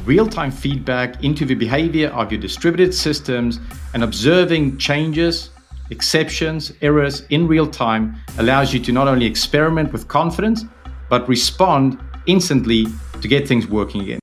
Real-time feedback into the behavior of your distributed systems and observing changes, exceptions, errors in real time allows you to not only experiment with confidence, but respond instantly to get things working again.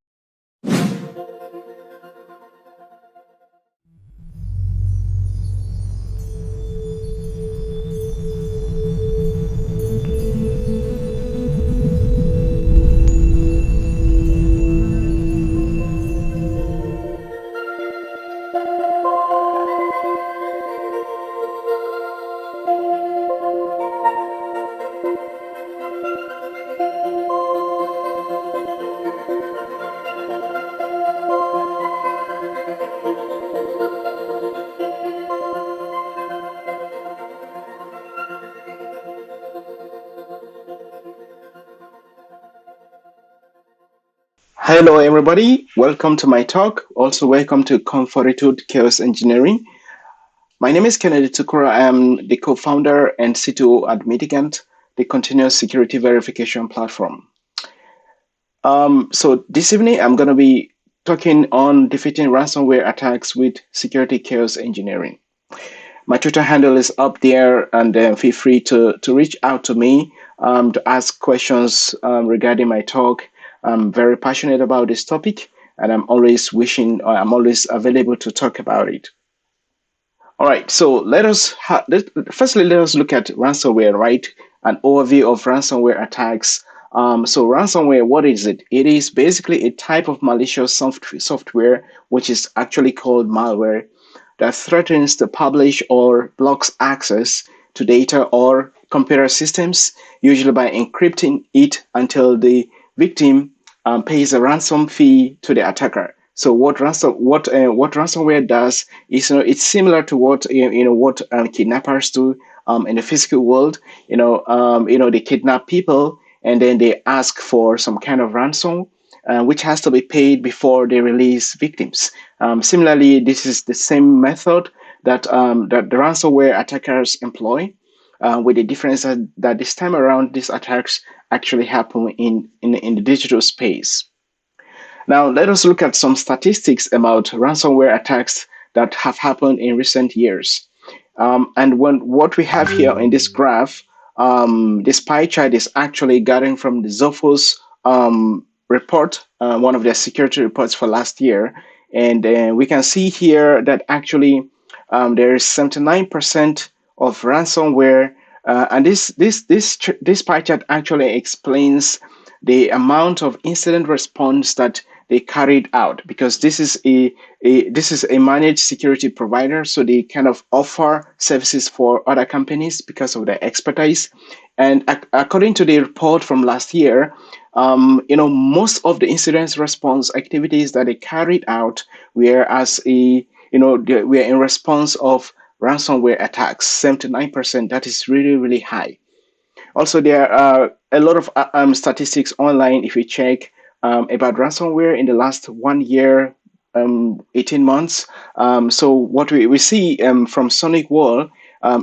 Hello, everybody. Welcome to my talk. Also, welcome to Conf42 Chaos Engineering. My name is Kennedy Torkura. I am the co-founder and CTO at Mitigant, the continuous security verification platform. So this evening, I'm going to be talking on defeating ransomware attacks with security chaos engineering. My Twitter handle is up there, and feel free to reach out to me to ask questions regarding my talk. I'm very passionate about this topic, and I'm always available to talk about it. All right, so firstly let us look at ransomware, right? An overview of ransomware attacks. So ransomware, what is it? It is basically a type of malicious software, which is actually called malware, that threatens to publish or blocks access to data or computer systems, usually by encrypting it until the victim pays a ransom fee to the attacker. So what ransomware does is, it's similar to what kidnappers do in the physical world. They kidnap people and then they ask for some kind of ransom, which has to be paid before they release victims. Similarly, this is the same method that the ransomware attackers employ, with the difference that this time around, these attacks actually happen in the digital space. Now, let us look at some statistics about ransomware attacks that have happened in recent years. What we have here in this graph, this pie chart is actually gathered from the Zophos report, one of their security reports for last year. And we can see here that actually there is 79% of ransomware. And this pie chart actually explains the amount of incident response that they carried out, because this is a managed security provider, so they kind of offer services for other companies because of their expertise. And according to the report from last year, most of the incident response activities that they carried out were were in response of ransomware attacks. 79%. That is really, really high. Also, there are a lot of statistics online if you check about ransomware in the last 1 year, 18 months. So what we see from Sonic Wall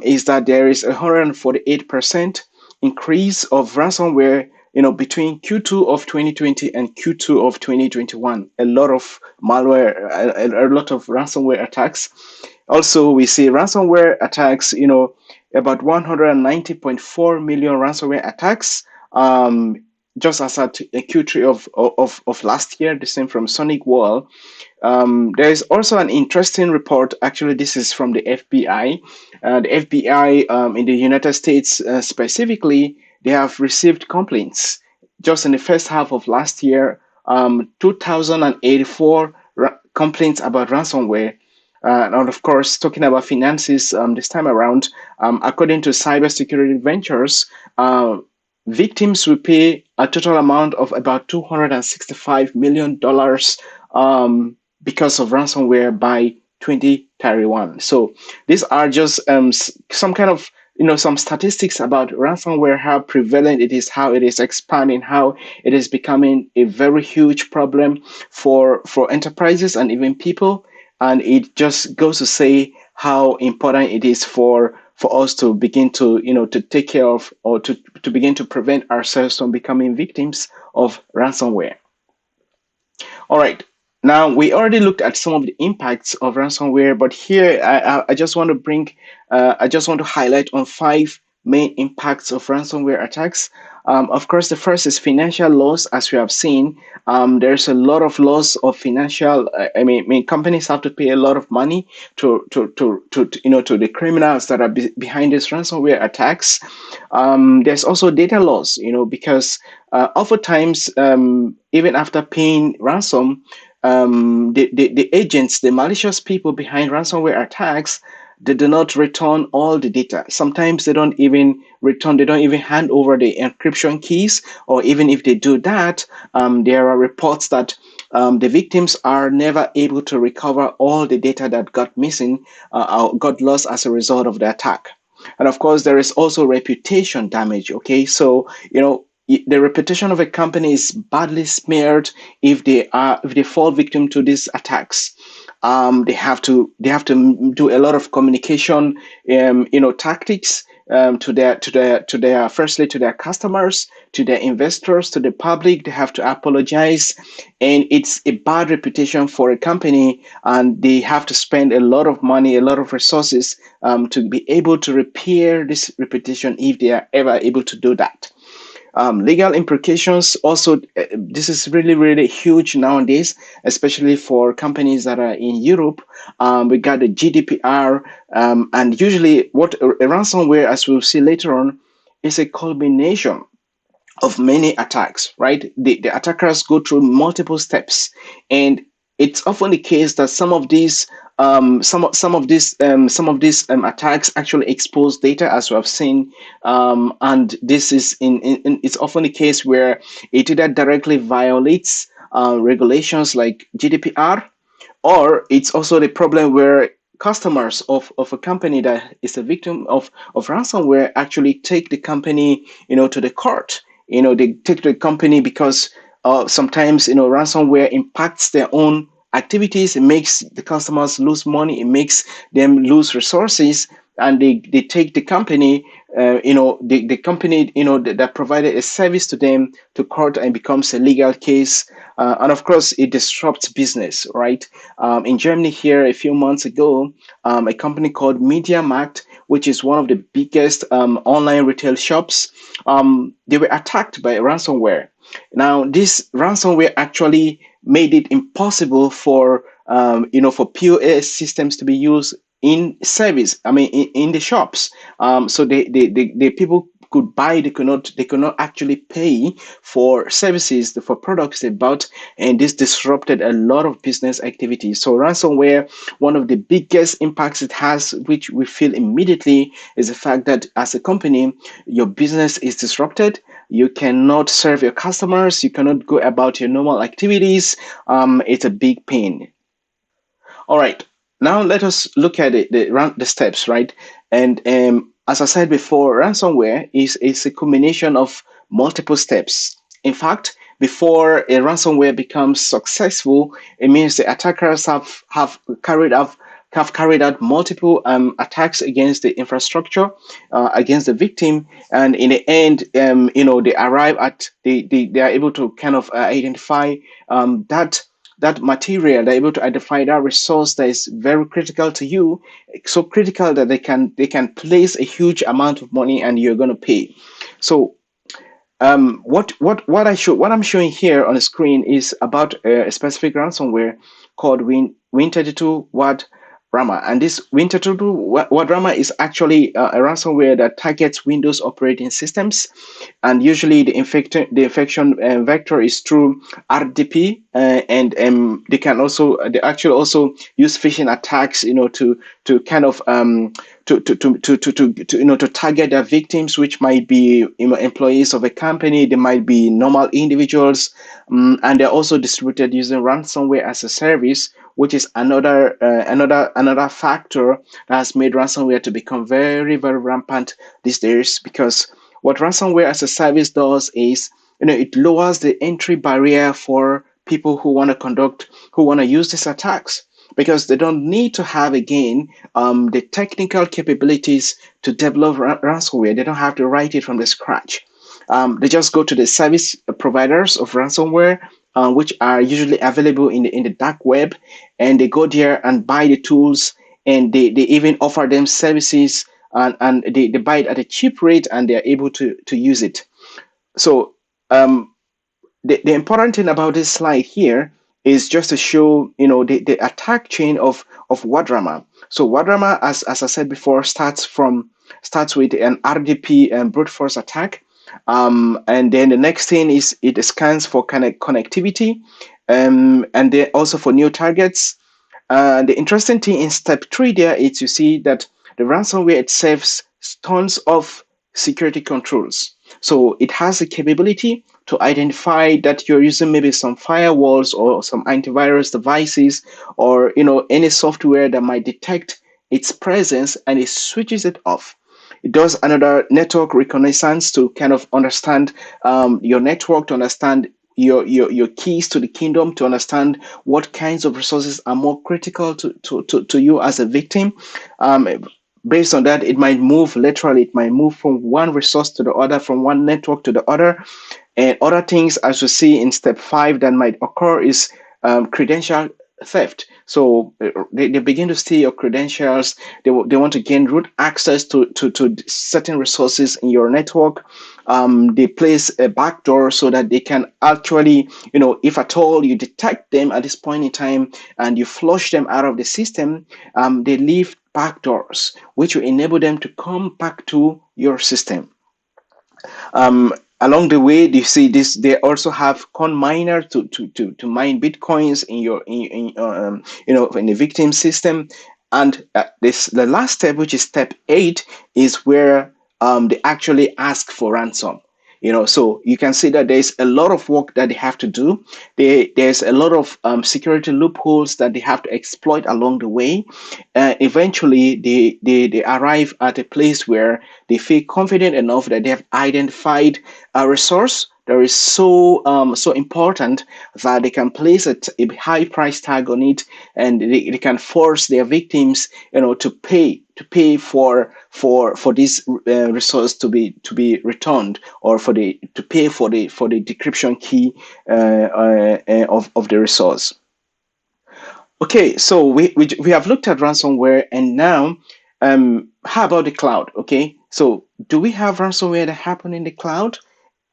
is that there is 148% increase of ransomware between Q2 of 2020 and Q2 of 2021. A lot of malware, a lot of ransomware attacks. Also, we see ransomware attacks, about 190.4 million ransomware attacks, just as at Q3 of last year, the same from Sonic Wall. There is also an interesting report. Actually, this is from the FBI. The FBI in the United States specifically, they have received complaints just in the first half of last year, 2,084 complaints about ransomware. And of course, talking about finances this time around, according to Cybersecurity Ventures, victims will pay a total amount of about $265 million because of ransomware by 2031. So these are just some kind of some statistics about ransomware, how prevalent it is, how it is expanding, how it is becoming a very huge problem for enterprises and even people. And it just goes to say how important it is for for us to begin to, to take care of, or to begin to prevent ourselves from becoming victims of ransomware. All right. Now, we already looked at some of the impacts of ransomware, but here I just want to I just want to highlight on 5 main impacts of ransomware attacks. Of course, the first is financial loss, as we have seen. There's a lot of loss of financial. I mean, companies have to pay a lot of money to the criminals that are behind these ransomware attacks. There's also data loss, because oftentimes, even after paying ransom, the agents, the malicious people behind ransomware attacks, they do not return all the data. Sometimes they don't even hand over the encryption keys, or even if they do that, there are reports that the victims are never able to recover all the data that got missing or got lost as a result of the attack. And of course, there is also reputation damage. Okay, so the reputation of a company is badly smeared if they fall victim to these attacks. They have to do a lot of communication, tactics, to their firstly to their customers, to their investors, to the public. They have to apologize, and it's a bad reputation for a company, and they have to spend a lot of money, a lot of resources, to be able to repair this reputation if they are ever able to do that. Legal implications also, this is really, really huge nowadays, especially for companies that are in Europe. We got the GDPR, and usually what a ransomware, as we'll see later on, is a culmination of many attacks, right? The attackers go through multiple steps, and it's often the case that some of these attacks actually expose data, as we have seen, and this is it's often the case where it either directly violates regulations like GDPR, or it's also the problem where customers of a company that is a victim of ransomware actually take the company, to the court. They take the company because sometimes, ransomware impacts their own activities. It makes the customers lose money. It makes them lose resources, and they take the company, the company, that provided a service to them, to court, and becomes a legal case. And of course, it disrupts business, right? In Germany here a few months ago, a company called MediaMarkt, which is one of the biggest online retail shops, they were attacked by ransomware. Now, this ransomware actually made it impossible for for POS systems to be used in service. I mean, in the shops. So the people could buy, they could not actually pay for services, for products they bought, and this disrupted a lot of business activities. So ransomware, one of the biggest impacts it has, which we feel immediately, is the fact that as a company, your business is disrupted. You cannot serve your customers. You cannot go about your normal activities. It's a big pain. All right. Now let us look at the steps, right? And as I said before, ransomware is a combination of multiple steps. In fact, before a ransomware becomes successful, it means the attackers have carried out multiple attacks against the infrastructure, against the victim, and in the end, they arrive at they are able to kind of identify that material. They're able to identify that resource that is very critical to you, so critical that they can place a huge amount of money and you're going to pay. So what I'm showing here on the screen is about a specific ransomware called Win32 Wad Rama, and this Win32 Wad Rama is actually a ransomware that targets Windows operating systems, and usually the infection vector is through RDP, and they actually also use phishing attacks, to kind of to target their victims, which might be employees of a company. They might be normal individuals, and they're also distributed using ransomware as a service, which is another factor that has made ransomware to become very, very rampant these days. Because what ransomware as a service does is, it lowers the entry barrier for people who want to use these attacks. because they don't need to have, again, the technical capabilities to develop ransomware. They don't have to write it from the scratch. They just go to the service providers of ransomware, which are usually available in the dark web, and they go there and buy the tools, and they even offer them services, and they buy it at a cheap rate, and they're able to use it. So the important thing about this slide here is just to show, the attack chain of Wadrama. So Wadrama, as I said before, starts with an RDP and brute force attack, and then the next thing is it scans for connectivity, and then also for new targets. The interesting thing in step 3 there is you see that the ransomware itself tons of security controls. So it has the capability to identify that you're using maybe some firewalls or some antivirus devices, or any software that might detect its presence, and it switches it off. It does another network reconnaissance to kind of understand your network, to understand your keys to the kingdom, to understand what kinds of resources are more critical to you as a victim. Based on that, it might move laterally. It might move from one resource to the other, from one network to the other. And other things, as we see in step 5, that might occur is credential theft. So they begin to steal your credentials. They want to gain root access to certain resources in your network. They place a backdoor so that they can actually, if at all you detect them at this point in time and you flush them out of the system, they leave backdoors, which will enable them to come back to your system. Along the way, you see this. They also have con miner to mine bitcoins in the victim system. And the last step, which is step 8, is where they actually ask for ransom. So you can see that there's a lot of work that they have to do. There's a lot of security loopholes that they have to exploit along the way. Eventually, they arrive at a place where they feel confident enough that they have identified a resource that is so important that they can place a high price tag on it, and they can force their victims, to pay for this resource to be returned, or to pay for the decryption key of the resource. Okay, so we have looked at ransomware, and now how about the cloud? Okay, so do we have ransomware that happen in the cloud?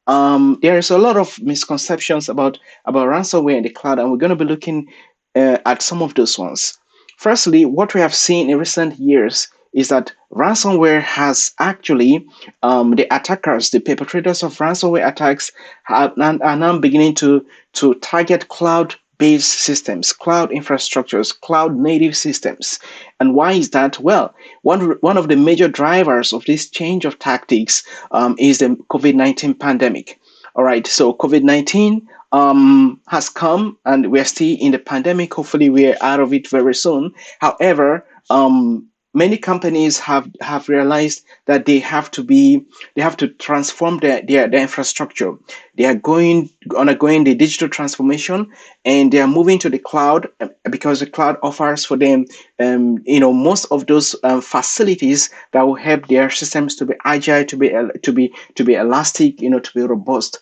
There is a lot of misconceptions about ransomware in the cloud, and we're going to be looking at some of those ones. Firstly, what we have seen in recent years is that ransomware has actually, the attackers, the perpetrators of ransomware attacks, are now beginning to target cloud-based systems, cloud infrastructures, cloud-native systems. And why is that? Well, one of the major drivers of this change of tactics is the COVID-19 pandemic. All right, so COVID-19 has come, and we're still in the pandemic. Hopefully, we're out of it very soon. However, many companies have realized that they have to transform their infrastructure. They are undergoing the digital transformation, and they are moving to the cloud, because the cloud offers for them most of those facilities that will help their systems to be agile, to be elastic, to be robust.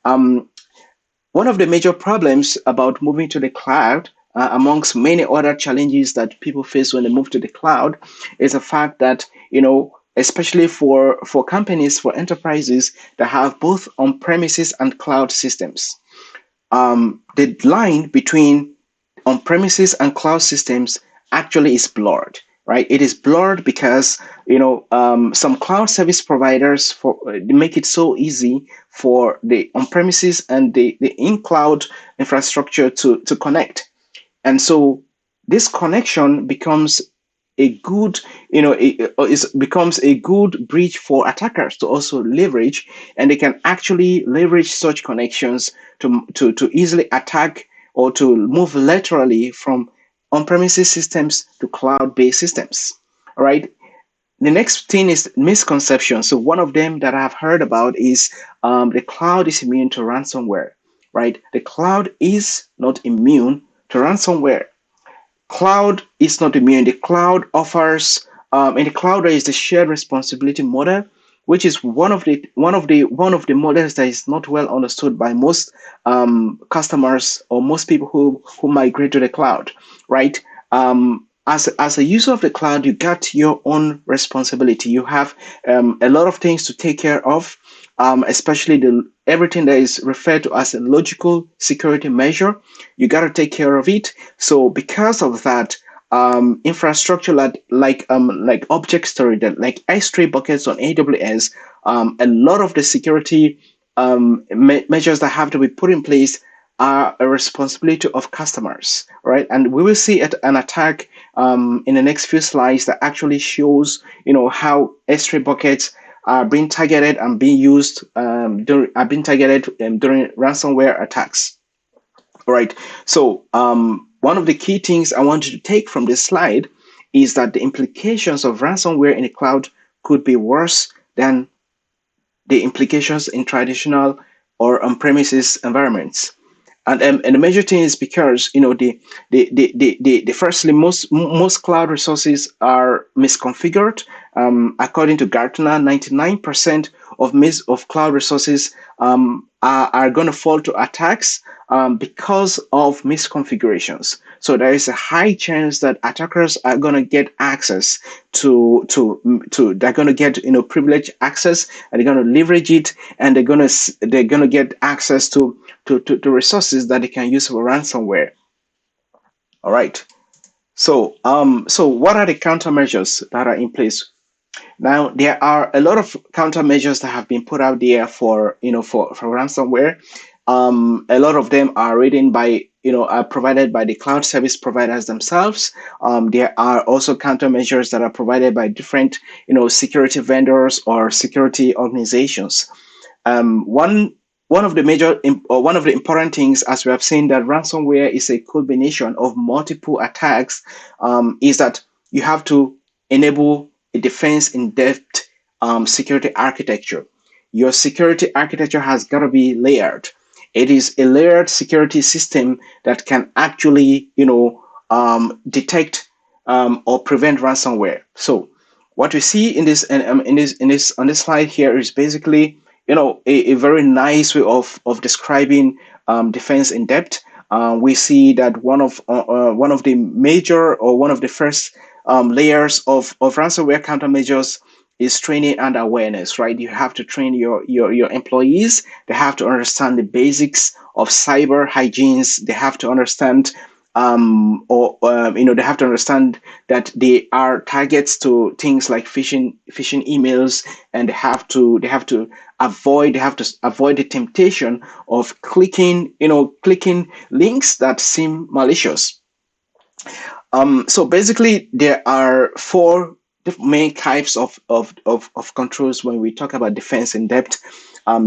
One of the major problems about moving to the cloud, amongst many other challenges that people face when they move to the cloud, is the fact that, especially for companies, for enterprises that have both on-premises and cloud systems, the line between on-premises and cloud systems actually is blurred. Right, it is blurred because some cloud service providers they make it so easy for the on-premises and the in-cloud infrastructure to connect, and so this connection becomes a good becomes a good bridge for attackers to also leverage, and they can actually leverage such connections to easily attack, or to move laterally from on-premises systems to cloud-based systems. All right. The next thing is misconception. So one of them that I've heard about is the cloud is immune to ransomware. Right. The cloud is not immune to ransomware. Cloud is not immune. The cloud offers, in the cloud there is the shared responsibility model, which is one of the models that is not well understood by most customers or most people who migrate to the cloud, right? As a user of the cloud, you got your own responsibility. You have a lot of things to take care of, especially the everything that is referred to as a logical security measure. You got to take care of it. So because of that, infrastructure like object storage, that like S3 buckets on AWS, a lot of the security measures that have to be put in place are a responsibility of customers, right? And we will see an attack in the next few slides that actually shows, how S3 buckets are being targeted and being used during ransomware attacks. All right. So one of the key things I want you to take from this slide is that the implications of ransomware in the cloud could be worse than the implications in traditional or on-premises environments. And the major thing is because the firstly, most cloud resources are misconfigured. According to Gartner, 99% of cloud resources are going to fall to attacks because of misconfigurations. So there is a high chance that attackers are going to get access they're going to get privileged access, and they're going to leverage it, and they're going to get access to resources that they can use for ransomware. All right. So what are the countermeasures that are in place? Now, there are a lot of countermeasures that have been put out there for ransomware. A lot of them are written by are provided by the cloud service providers themselves. There are also countermeasures that are provided by different security vendors or security organizations. One of the one of the important things, as we have seen, that ransomware is a combination of multiple attacks, is that you have to enable a defense in depth security architecture. Your security architecture has got to be layered. It is a layered security system that can actually detect or prevent ransomware. So what we see in this on this slide here is basically a very nice way of describing defense in depth. We see that one of the major, or one of the first layers of ransomware countermeasures is training and awareness, right? You have to train your employees. They have to understand the basics of cyber hygienes. They have to understand they have to understand that they are targets to things like phishing emails, and they have to avoid the temptation of clicking links that seem malicious. So basically, there are four main types of controls when we talk about defense in depth.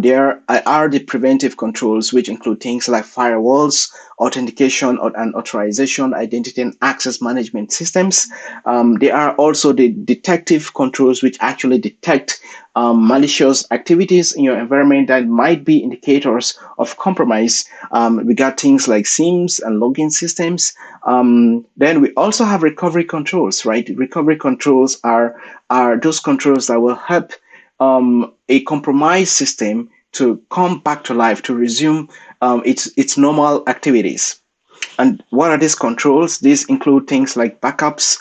There are the preventive controls, which include things like firewalls, authentication and authorization, identity and access management systems. There are also the detective controls, which actually detect malicious activities in your environment that might be indicators of compromise. We got things like SIEMs and login systems. Then we also have recovery controls, right? Recovery controls are those controls that will help a compromised system to come back to life, to resume its normal activities. And what are these controls? These include things like backups,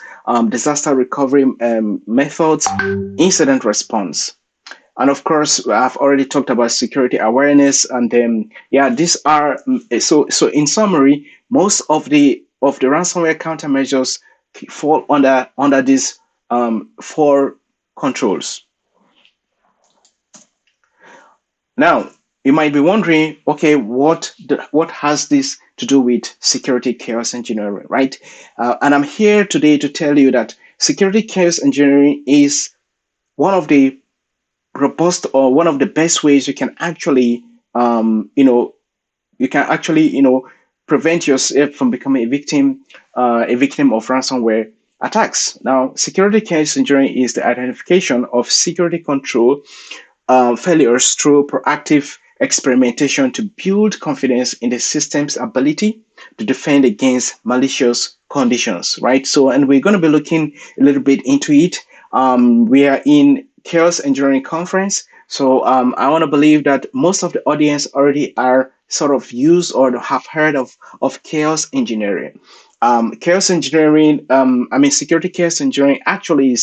disaster recovery methods, incident response. And of course, I've already talked about security awareness. And these are, so in summary, most of the ransomware countermeasures fall under these four controls. Now, you might be wondering, okay, what has this to do with security chaos engineering, right? And I'm here today to tell you that security chaos engineering is one of the robust, or one of the best ways you can actually, prevent yourself from becoming a victim of ransomware attacks. Now, security chaos engineering is the identification of security control failures through proactive experimentation to build confidence in the system's ability to defend against malicious conditions, right? So, and we're going to be looking a little bit into it. We are in Chaos Engineering Conference, so I want to believe that most of the audience already are sort of used or have heard of chaos engineering. Chaos engineering, security chaos engineering actually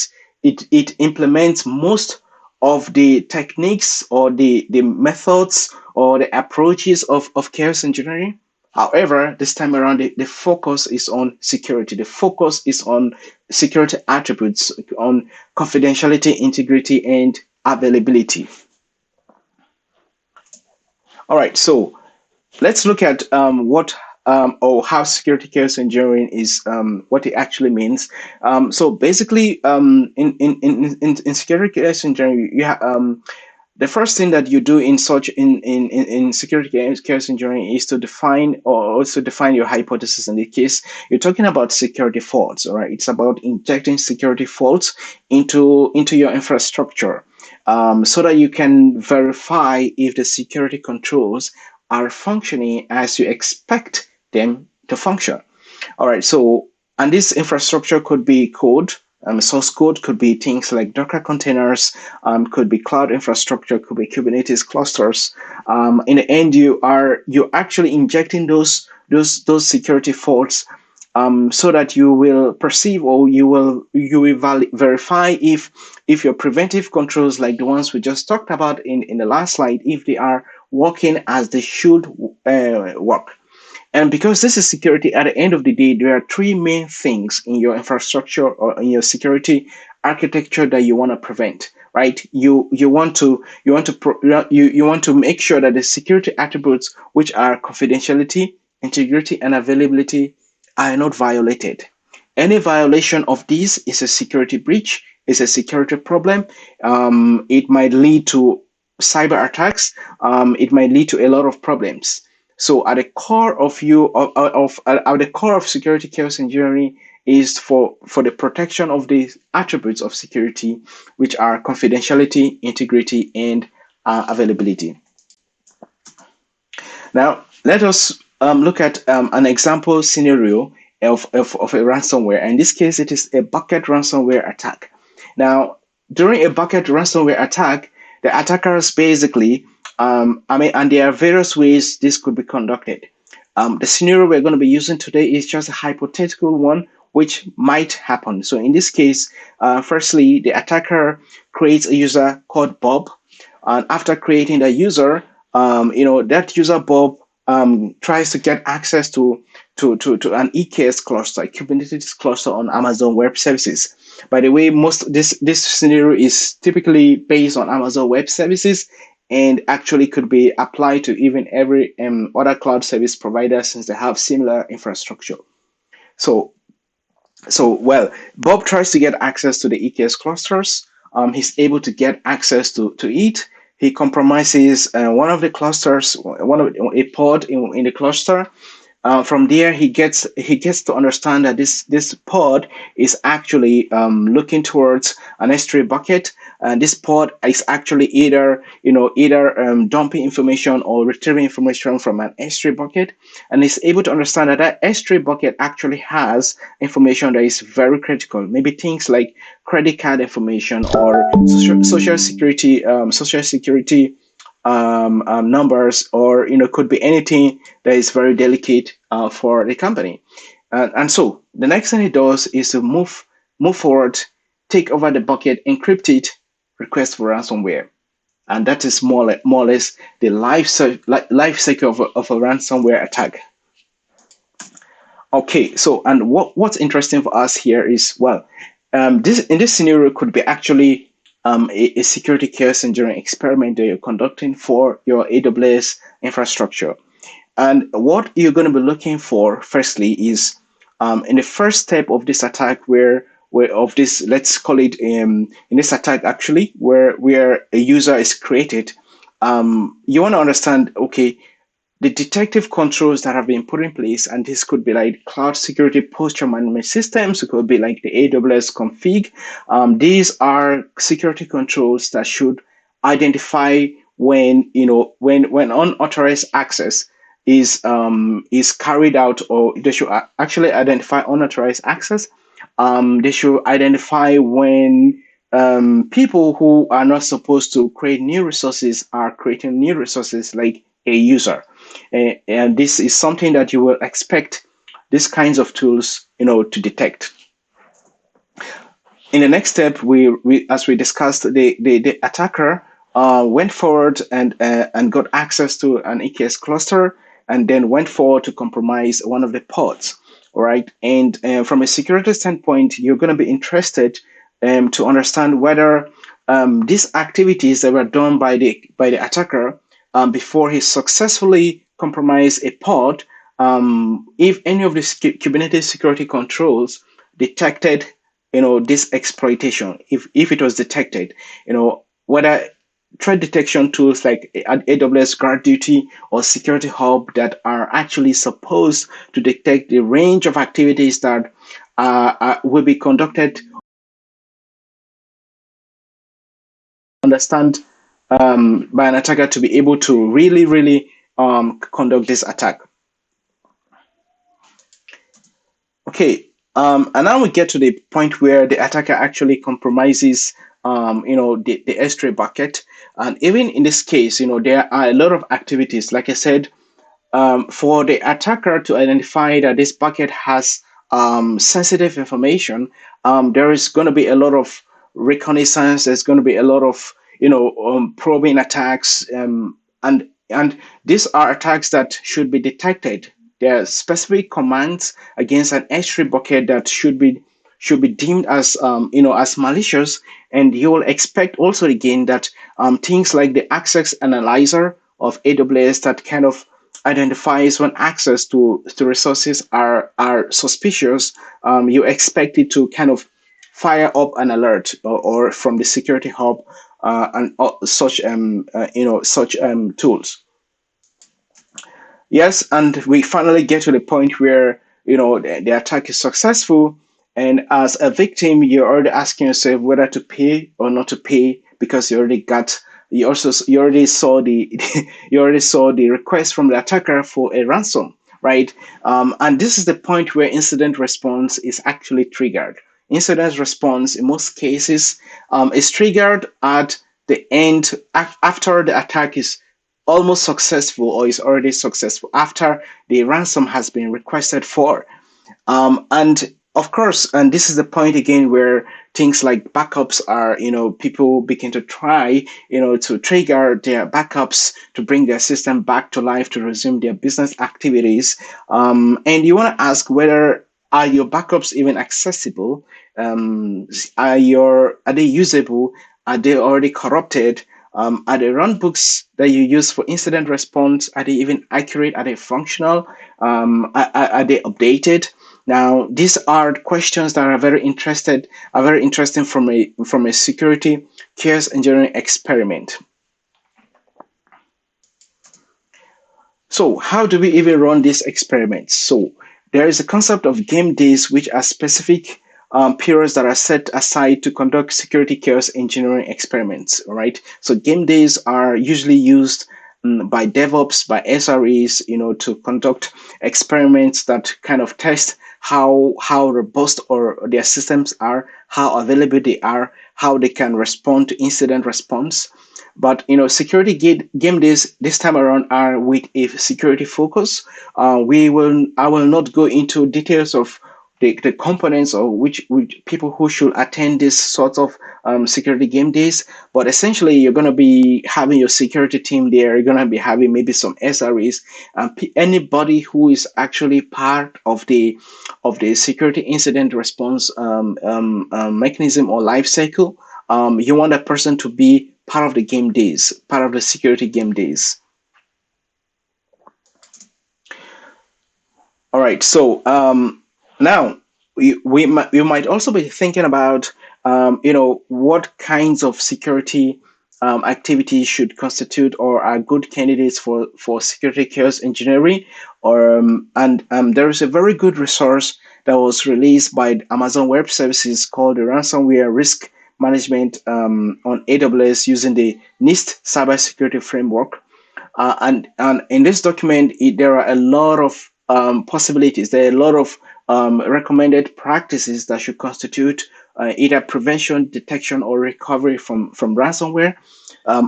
it implements most of the techniques or the methods or the approaches of chaos engineering. However, this time around, the focus is on security. The focus is on security attributes, on confidentiality, integrity, and availability. All right, so let's look at what or how security chaos engineering is, what it actually means. So basically, in security chaos engineering, the first thing that you do in security chaos engineering is to define or also define your hypothesis. In the case, you're talking about security faults, all right? It's about injecting security faults into your infrastructure, so that you can verify if the security controls are functioning as you expect them to function. All right, so, and this infrastructure could be code, source code, could be things like Docker containers, could be cloud infrastructure, could be Kubernetes clusters. In the end, you're actually injecting those security faults, so that you will perceive or you will verify if your preventive controls, like the ones we just talked about in the last slide, if they are working as they should work. And because this is security, at the end of the day, there are three main things in your infrastructure or in your security architecture that you want to prevent, right? You want to make sure that the security attributes, which are confidentiality, integrity, and availability, are not violated. Any violation of these is a security breach, is a security problem. It might lead to cyber attacks. It might lead to a lot of problems. So at the core of the core of security chaos engineering is for the protection of the attributes of security, which are confidentiality, integrity, and availability. Now, let us look at an example scenario of a ransomware. In this case, it is a bucket ransomware attack. Now, during a bucket ransomware attack, the attackers basically, and there are various ways this could be conducted. The scenario we're going to be using today is just a hypothetical one, which might happen. So in this case, firstly, the attacker creates a user called Bob. And after creating the user, that user Bob tries to get access to an EKS cluster, a Kubernetes cluster on Amazon Web Services. By the way, this scenario is typically based on Amazon Web Services and actually could be applied to even every other cloud service provider, since they have similar infrastructure. So Bob tries to get access to the EKS clusters. He's able to get access to it. He compromises one of the clusters, a pod in the cluster. From there, he gets to understand that this pod is actually looking towards an S3 bucket, and this pod is actually either dumping information or retrieving information from an S3 bucket, and is able to understand that S3 bucket actually has information that is very critical, maybe things like credit card information or social security numbers, or could be anything that is very delicate for the company. And so the next thing it does is to move forward, take over the bucket, encrypt it, request for ransomware. And that is more or less the life cycle of a ransomware attack. Okay, so, and what's interesting for us here is, this scenario could be actually a security chaos engineering experiment that you're conducting for your AWS infrastructure. And what you're going to be looking for, firstly, is in the first step of this attack, let's call it in this attack actually, where a user is created, you want to understand, okay, the detective controls that have been put in place, and this could be like cloud security posture management systems, it could be like the AWS config. These are security controls that should identify when unauthorized access is carried out, or they should actually identify unauthorized access. They should identify when people who are not supposed to create new resources are creating new resources, like a user. And this is something that you will expect these kinds of tools, to detect. In the next step, we as we discussed, the attacker went forward and got access to an EKS cluster, and then went forward to compromise one of the pods. All right, and from a security standpoint, you're going to be interested to understand whether these activities that were done by the attacker before he successfully compromised a pod, if any of the Kubernetes security controls detected this exploitation, if it was detected, whether threat detection tools like AWS Guard Duty or Security Hub that are actually supposed to detect the range of activities that will be conducted, understand by an attacker to be able to really conduct this attack. Okay, and now we get to the point where the attacker actually compromises, the S3 bucket. And even in this case, there are a lot of activities. Like I said, for the attacker to identify that this bucket has sensitive information, there is going to be a lot of reconnaissance. There's going to be a lot of probing attacks, and these are attacks that should be detected. There are specific commands against an S3 bucket that should be deemed as as malicious, and you will expect also again that things like the access analyzer of AWS that kind of identifies when access to resources are suspicious, you expect it to kind of fire up an alert, or from the security hub, and such tools. Yes, and we finally get to the point where the attack is successful, and as a victim, you're already asking yourself whether to pay or not to pay, because you already saw the you already saw the request from the attacker for a ransom, right? And this is the point where incident response is actually triggered. Incident response, in most cases, is triggered at the end, after the attack is almost successful or is already successful, after the ransom has been requested for. And of course, and this is the point again where things like backups are, people begin to try, to trigger their backups to bring their system back to life, to resume their business activities. And you want to ask whether, are your backups even accessible? Are they usable? Are they already corrupted? Are the runbooks that you use for incident response, are they even accurate? Are they functional? Are they updated? Now, these are questions that are very interesting from a security chaos engineering experiment. So how do we even run these experiments? So there is a concept of game days, which are specific periods that are set aside to conduct security chaos engineering experiments. All right. So game days are usually used by DevOps, by SREs, to conduct experiments that kind of test how robust or their systems are, how available they are, how they can respond to incident response. But security game days this time around are with a security focus. I will not go into details of the components, or which people who should attend this sort of security game days. But essentially, you're going to be having your security team there. You're going to be having maybe some SREs, anybody who is actually part of the security incident response mechanism or life cycle. You want that person to be part of the game days, part of the security game days. All right. So now we might also be thinking about what kinds of security activities should constitute or are good candidates for security chaos engineering. And there is a very good resource that was released by Amazon Web Services called the Ransomware Risk Management on AWS using the NIST cybersecurity framework. And in this document, there are a lot of possibilities. There are a lot of recommended practices that should constitute either prevention, detection, or recovery from ransomware.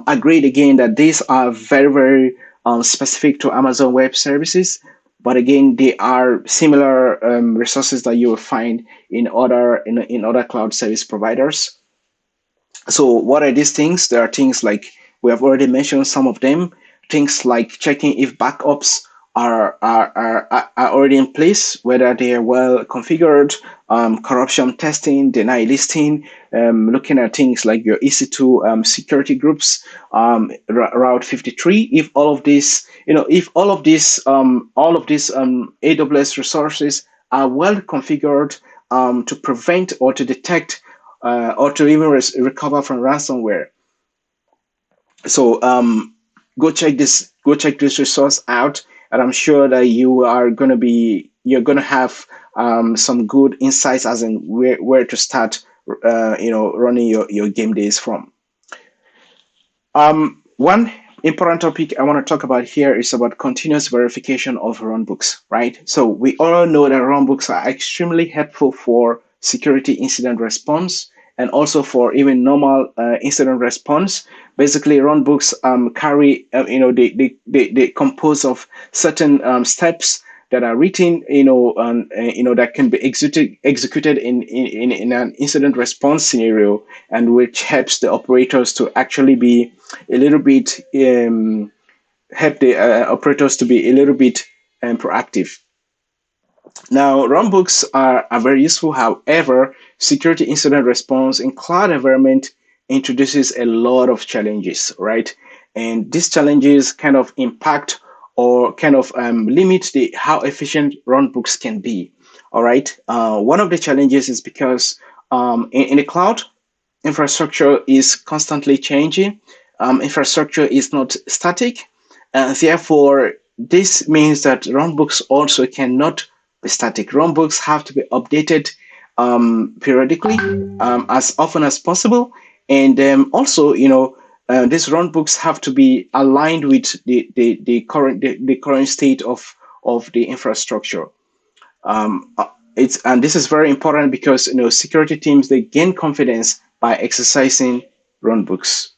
Agreed again that these are very, very specific to Amazon Web Services, but again, they are similar resources that you will find in other cloud service providers. So what are these things? There are things like, we have already mentioned some of them, things like checking if backups are already in place, whether they are well configured, corruption testing, deny listing, looking at things like your EC2 security groups, Route 53. If all of these, if all of these AWS resources are well configured to prevent or to detect or to even recover from ransomware. So go check this resource out, and I'm sure that you're gonna have some good insights as in where to start running your game days from. One important topic I want to talk about here is about continuous verification of runbooks, right? So we all know that runbooks are extremely helpful for security incident response and also for even normal incident response. Basically, runbooks carry, they compose of certain steps that are written, that can be executed in an incident response scenario, and which helps the operators to actually be a little bit help the operators to be a little bit proactive. Now, runbooks are very useful. However, security incident response in cloud environment introduces a lot of challenges, right? And these challenges kind of impact or kind of limit how efficient runbooks can be. All right. One of the challenges is because in the cloud, infrastructure is constantly changing. Infrastructure is not static. Therefore, this means that runbooks also cannot be static. Runbooks have to be updated periodically, as often as possible. And also, these runbooks have to be aligned with the current state of the infrastructure. And this is very important because security teams, they gain confidence by exercising runbooks.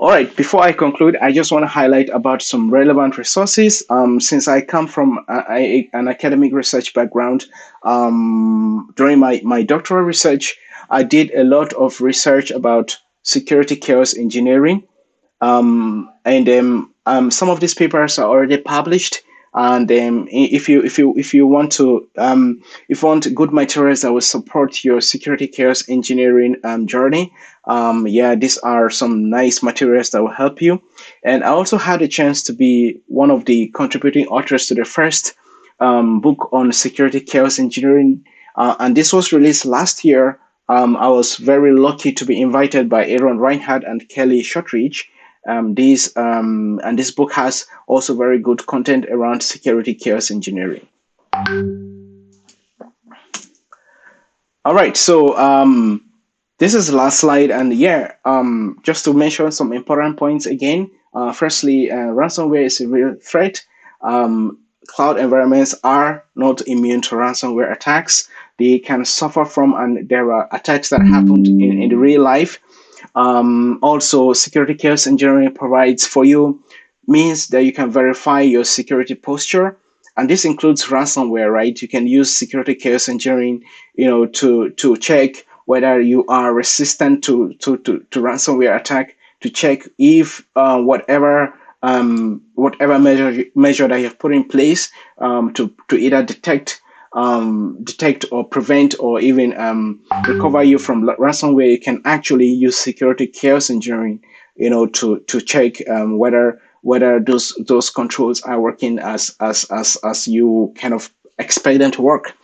All right, before I conclude, I just want to highlight about some relevant resources. Since I come from an academic research background, during my doctoral research, I did a lot of research about security chaos engineering. And some of these papers are already published. And if you want good materials that will support your security chaos engineering journey, these are some nice materials that will help you. And I also had a chance to be one of the contributing authors to the first book on security chaos engineering, and this was released last year. I was very lucky to be invited by Aaron Reinhardt and Kelly Shortridge. This book has also very good content around security chaos engineering. All right, so this is the last slide, and just to mention some important points again. Firstly, ransomware is a real threat. Cloud environments are not immune to ransomware attacks. They can suffer from, and there are attacks that happened in the real life. Also, security chaos engineering provides for you means that you can verify your security posture, and this includes ransomware, right? You can use security chaos engineering, to check whether you are resistant to ransomware attack, to check if whatever measure that you have put in place to either detect or prevent or even recover you from ransomware, you can actually use security chaos engineering, to check whether those controls are working as you kind of expect them to work.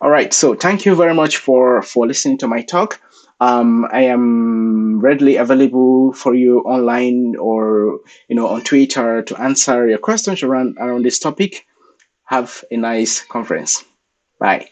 All right, so thank you very much for listening to my talk. I am readily available for you online or on Twitter to answer your questions around this topic. Have a nice conference. Bye.